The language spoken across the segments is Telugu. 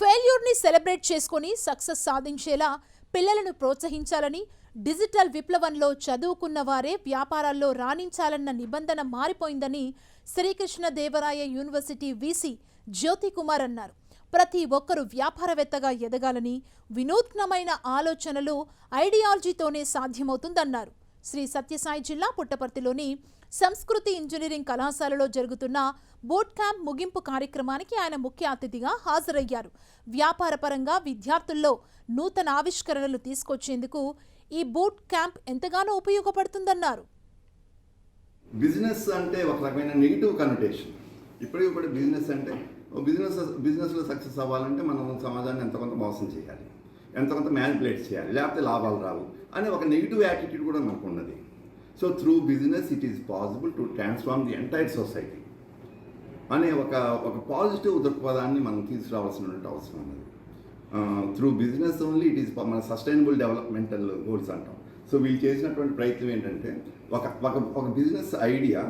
ఫెయిల్యూర్ని సెలబ్రేట్ చేసుకొని సక్సెస్ సాధించేలా పిల్లలను ప్రోత్సహించాలని, డిజిటల్ విప్లవంలో చదువుకున్న వారే వ్యాపారాల్లో రాణించాలన్న నిబంధన మారిపోయిందని శ్రీకృష్ణదేవరాయ యూనివర్సిటీ వీసీ జ్యోతికుమార్ అన్నారు. ప్రతి ఒక్కరూ వ్యాపారవేత్తగా ఎదగాలని, వినూత్నమైన ఆలోచనలు, ఐడియాలజీతోనే సాధ్యమవుతుందన్నారు. శ్రీ సత్యసాయి జిల్లా పుట్టపర్తిలోని సంస్కృతి ఇంజనీరింగ్ కళాశాలలో జరుగుతున్న బూట్ క్యాంప్ ముగింపు కార్యక్రమానికి ఆయన ముఖ్య అతిథిగా హాజరయ్యారు. వ్యాపారపరంగా విద్యార్థుల్లో నూతన ఆవిష్కరణలు తీసుకొచ్చేందుకు ఈ బూట్ క్యాంప్ ఎంతగానో ఉపయోగపడుతుందన్నారు. బిజినెస్ అంటే ఒక రకమైన నెగిటివ్ కనోటేషన్. ఇప్పటికీ కూడా బిజినెస్ అంటే బిజినెస్లో సక్సెస్ అవ్వాలంటే మనం సమాజాన్ని ఎంత కొంత మోసం చేయాలి, ఎంత కొంత మ్యానిపులేట్ చేయాలి, లేకపోతే లాభాలు రావు అనే ఒక నెగిటివ్ యాటిట్యూడ్ కూడా మనకు ఉన్నది. So through business it is possible to transform the entire society అనే ఒక పాజిటివ్ దృక్పథాన్ని మనం తీసుకురావాల్సినటువంటి అవసరం ఉన్నది. Through business only it is మన సస్టైనబుల్ డెవలప్మెంటల్ గోల్స్ అంటాం. సో వీళ్ళు చేసినటువంటి ప్రయత్నం ఏంటంటే ఒక బిజినెస్ ఐడియా,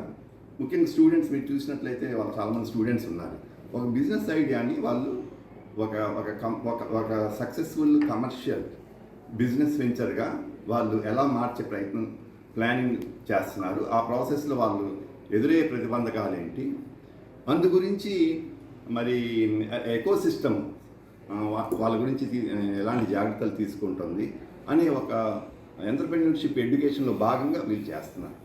ముఖ్యంగా స్టూడెంట్స్ మీరు చూసినట్లయితే వాళ్ళు చాలామంది స్టూడెంట్స్ ఉన్నారు. ఒక బిజినెస్ ఐడియాని వాళ్ళు ఒక సక్సెస్ఫుల్ కమర్షియల్ బిజినెస్ వెంచర్గా వాళ్ళు ఎలా మార్చే ప్లానింగ్ చేస్తున్నారు. ఆ ప్రాసెస్లో వాళ్ళు ఎదురయ్యే ప్రతిబంధకాలు ఏంటి, అందు గురించి మరి ఎకోసిస్టమ్ వాళ్ళ గురించి ఎలాంటి జాగ్రత్తలు తీసుకుంటుంది అనే ఒక ఎంటర్‌ప్రెన్యూర్‌షిప్ ఎడ్యుకేషన్లో భాగంగా వీళ్ళు చేస్తున్నారు.